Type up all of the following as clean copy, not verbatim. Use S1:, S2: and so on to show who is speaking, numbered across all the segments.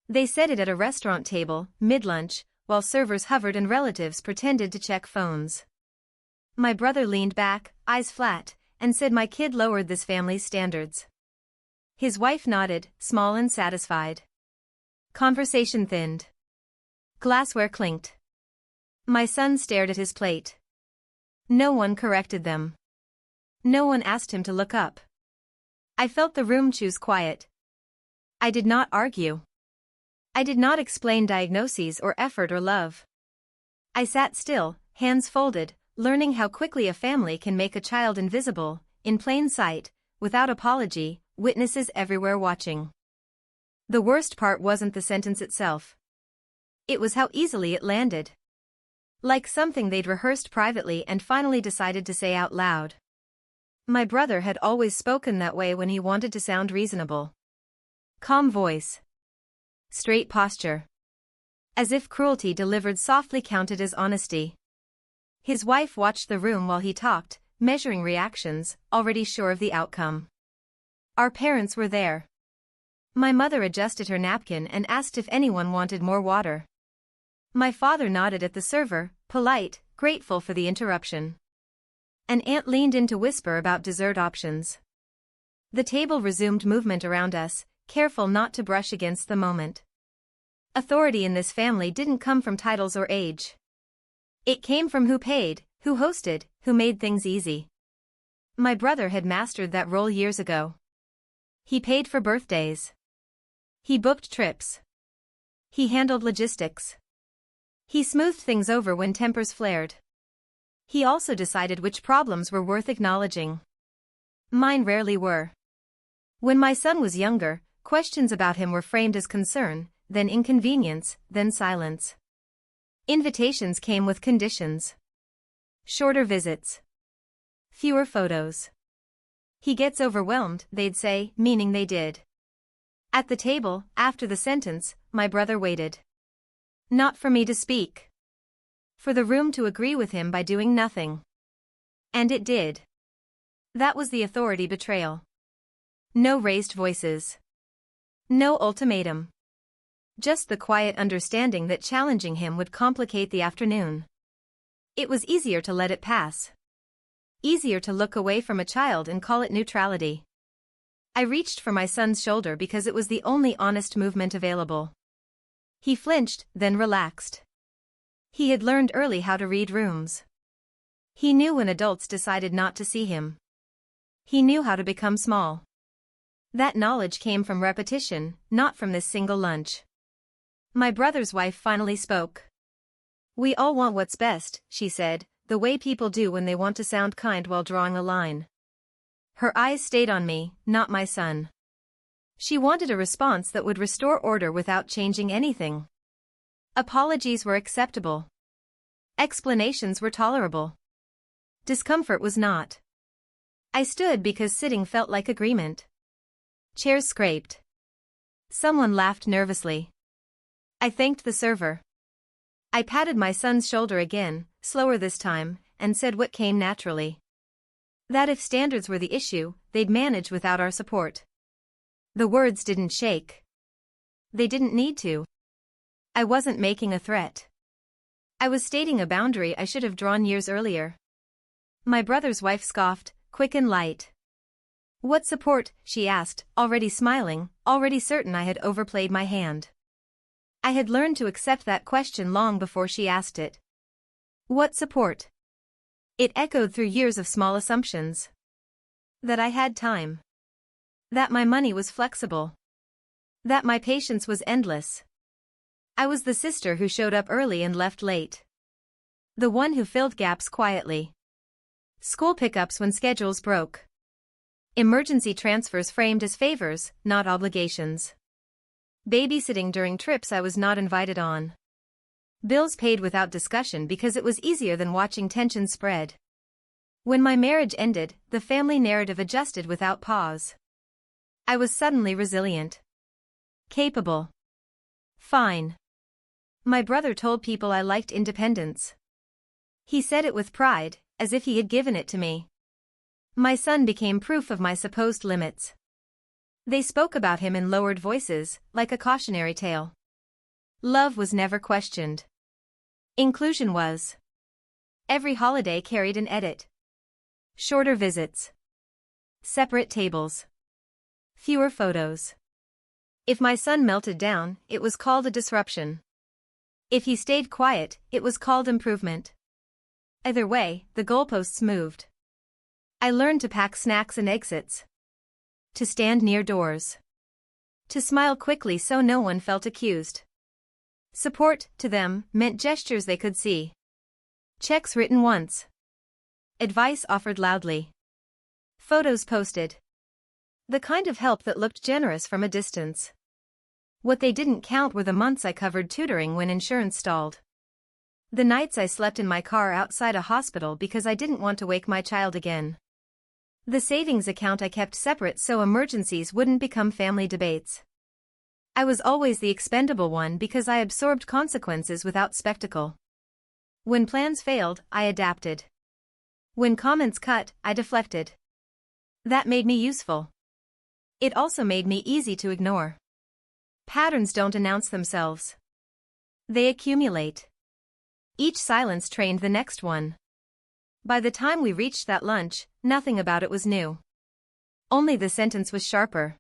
S1: They said it at a restaurant table, mid-lunch, while servers hovered and relatives pretended to check phones. My brother leaned back, eyes flat, and said my kid lowered this family's standards. His wife nodded, small and satisfied. Conversation thinned. Glassware clinked. My son stared at his plate. No one corrected them. No one asked him to look up. I felt the room choose quiet. I did not argue. I did not explain diagnoses or effort or love. I sat still, hands folded, learning how quickly a family can make a child invisible, in plain sight, without apology, witnesses everywhere watching. The worst part wasn't the sentence itself. It was how easily it landed. Like something they'd rehearsed privately and finally decided to say out loud. My brother had always spoken that way when he wanted to sound reasonable. Calm voice. Straight posture. As if cruelty delivered softly counted as honesty. His wife watched the room while he talked, measuring reactions, already sure of the outcome. Our parents were there. My mother adjusted her napkin and asked if anyone wanted more water. My father nodded at the server, polite, grateful for the interruption. An aunt leaned in to whisper about dessert options. The table resumed movement around us, careful not to brush against the moment. Authority in this family didn't come from titles or age. It came from who paid, who hosted, who made things easy. My brother had mastered that role years ago. He paid for birthdays. He booked trips. He handled logistics. He smoothed things over when tempers flared. He also decided which problems were worth acknowledging. Mine rarely were. When my son was younger, questions about him were framed as concern, then inconvenience, then silence. Invitations came with conditions. Shorter visits. Fewer photos. He gets overwhelmed, they'd say, meaning they did. At the table, after the sentence, my brother waited. Not for me to speak. For the room to agree with him by doing nothing. And it did. That was the authority betrayal. No raised voices. No ultimatum. Just the quiet understanding that challenging him would complicate the afternoon. It was easier to let it pass. Easier to look away from a child and call it neutrality. I reached for my son's shoulder because it was the only honest movement available. He flinched, then relaxed. He had learned early how to read rooms. He knew when adults decided not to see him. He knew how to become small. That knowledge came from repetition, not from this single lunch. My brother's wife finally spoke. "We all want what's best," she said, the way people do when they want to sound kind while drawing a line. Her eyes stayed on me, not my son. She wanted a response that would restore order without changing anything. Apologies were acceptable. Explanations were tolerable. Discomfort was not. I stood because sitting felt like agreement. Chairs scraped. Someone laughed nervously. I thanked the server. I patted my son's shoulder again, slower this time, and said what came naturally. That if standards were the issue, they'd manage without our support. The words didn't shake. They didn't need to. I wasn't making a threat. I was stating a boundary I should have drawn years earlier. My brother's wife scoffed, quick and light. "What support?" she asked, already smiling, already certain I had overplayed my hand. I had learned to accept that question long before she asked it. What support? It echoed through years of small assumptions. That I had time. That my money was flexible. That my patience was endless. I was the sister who showed up early and left late. The one who filled gaps quietly. School pickups when schedules broke. Emergency transfers framed as favors, not obligations. Babysitting during trips I was not invited on. Bills paid without discussion because it was easier than watching tension spread. When my marriage ended, the family narrative adjusted without pause. I was suddenly resilient. Capable. Fine. My brother told people I liked independence. He said it with pride, as if he had given it to me. My son became proof of my supposed limits. They spoke about him in lowered voices, like a cautionary tale. Love was never questioned. Inclusion was. Every holiday carried an edit. Shorter visits. Separate tables. Fewer photos. If my son melted down, it was called a disruption. If he stayed quiet, it was called improvement. Either way, the goalposts moved. I learned to pack snacks and exits. To stand near doors. To smile quickly so no one felt accused. Support, to them, meant gestures they could see. Checks written once. Advice offered loudly. Photos posted. The kind of help that looked generous from a distance. What they didn't count were the months I covered tutoring when insurance stalled. The nights I slept in my car outside a hospital because I didn't want to wake my child again. The savings account I kept separate so emergencies wouldn't become family debates. I was always the expendable one because I absorbed consequences without spectacle. When plans failed, I adapted. When comments cut, I deflected. That made me useful. It also made me easy to ignore. Patterns don't announce themselves. They accumulate. Each silence trained the next one. By the time we reached that lunch, nothing about it was new. Only the sentence was sharper.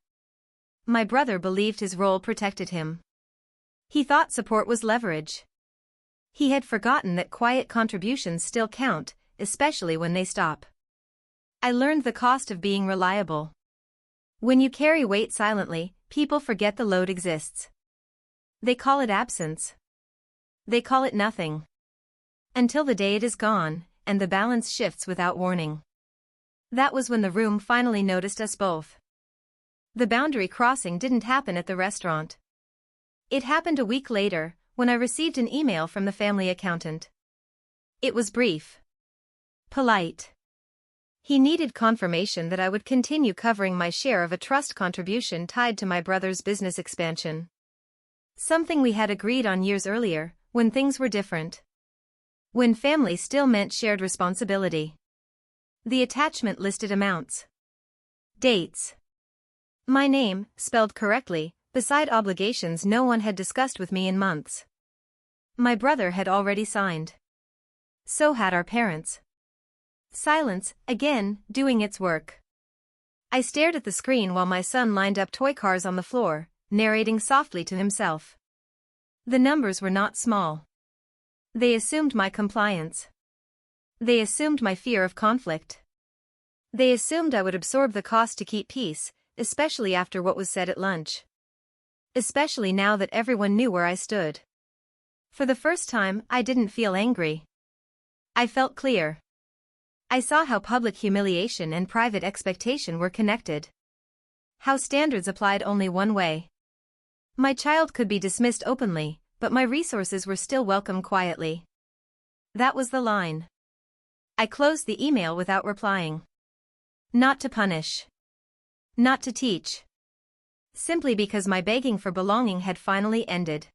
S1: My brother believed his role protected him. He thought support was leverage. He had forgotten that quiet contributions still count, especially when they stop. I learned the cost of being reliable. When you carry weight silently, people forget the load exists. They call it absence. They call it nothing. Until the day it is gone, and the balance shifts without warning. That was when the room finally noticed us both. The boundary crossing didn't happen at the restaurant. It happened a week later, when I received an email from the family accountant. It was brief. Polite. He needed confirmation that I would continue covering my share of a trust contribution tied to my brother's business expansion. Something we had agreed on years earlier, when things were different. When family still meant shared responsibility. The attachment listed amounts. Dates. My name, spelled correctly, beside obligations no one had discussed with me in months. My brother had already signed. So had our parents. Silence, again, doing its work. I stared at the screen while my son lined up toy cars on the floor, narrating softly to himself. The numbers were not small. They assumed my compliance. They assumed my fear of conflict. They assumed I would absorb the cost to keep peace, especially after what was said at lunch. Especially now that everyone knew where I stood. For the first time, I didn't feel angry. I felt clear. I saw how public humiliation and private expectation were connected. How standards applied only one way. My child could be dismissed openly, but my resources were still welcome quietly. That was the line. I closed the email without replying. Not to punish. Not to teach. Simply because my begging for belonging had finally ended.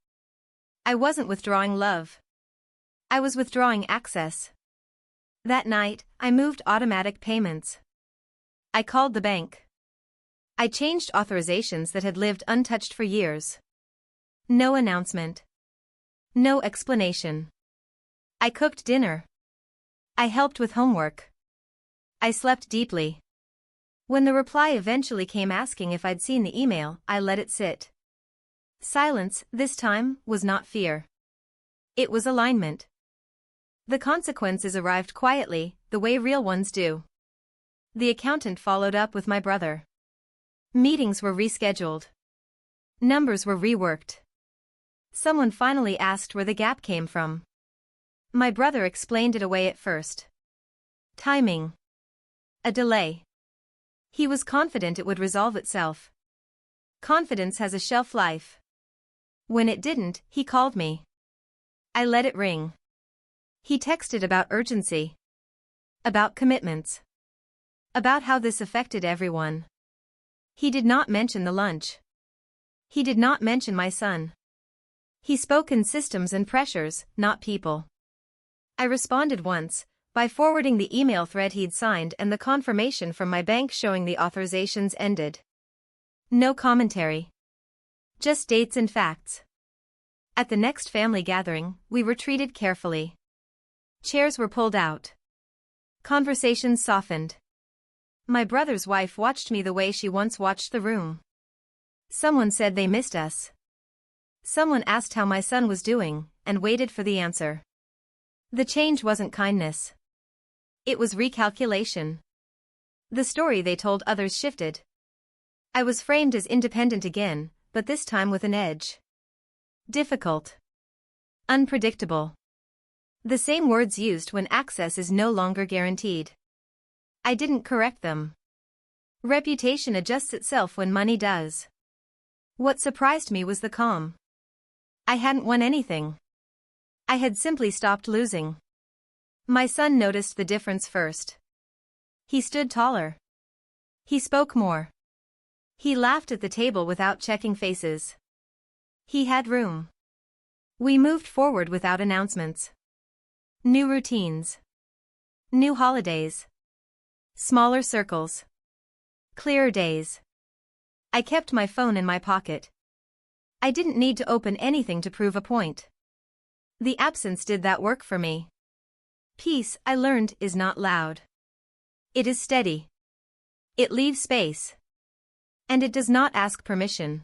S1: I wasn't withdrawing love. I was withdrawing access. That night, I moved automatic payments. I called the bank. I changed authorizations that had lived untouched for years. No announcement. No explanation. I cooked dinner. I helped with homework. I slept deeply. When the reply eventually came asking if I'd seen the email, I let it sit. Silence, this time, was not fear. It was alignment. The consequences arrived quietly, the way real ones do. The accountant followed up with my brother. Meetings were rescheduled. Numbers were reworked. Someone finally asked where the gap came from. My brother explained it away at first. Timing. A delay. He was confident it would resolve itself. Confidence has a shelf life. When it didn't, he called me. I let it ring. He texted about urgency. About commitments. About how this affected everyone. He did not mention the lunch. He did not mention my son. He spoke in systems and pressures, not people. I responded once, by forwarding the email thread he'd signed and the confirmation from my bank showing the authorizations ended. No commentary. Just dates and facts. At the next family gathering, we were treated carefully. Chairs were pulled out. Conversations softened. My brother's wife watched me the way she once watched the room. Someone said they missed us. Someone asked how my son was doing, and waited for the answer. The change wasn't kindness. It was recalculation. The story they told others shifted. I was framed as independent again, but this time with an edge. Difficult. Unpredictable. The same words used when access is no longer guaranteed. I didn't correct them. Reputation adjusts itself when money does. What surprised me was the calm. I hadn't won anything. I had simply stopped losing. My son noticed the difference first. He stood taller. He spoke more. He laughed at the table without checking faces. He had room. We moved forward without announcements. New routines. New holidays. Smaller circles. Clearer days. I kept my phone in my pocket. I didn't need to open anything to prove a point. The absence did that work for me. Peace, I learned, is not loud. It is steady. It leaves space. And it does not ask permission.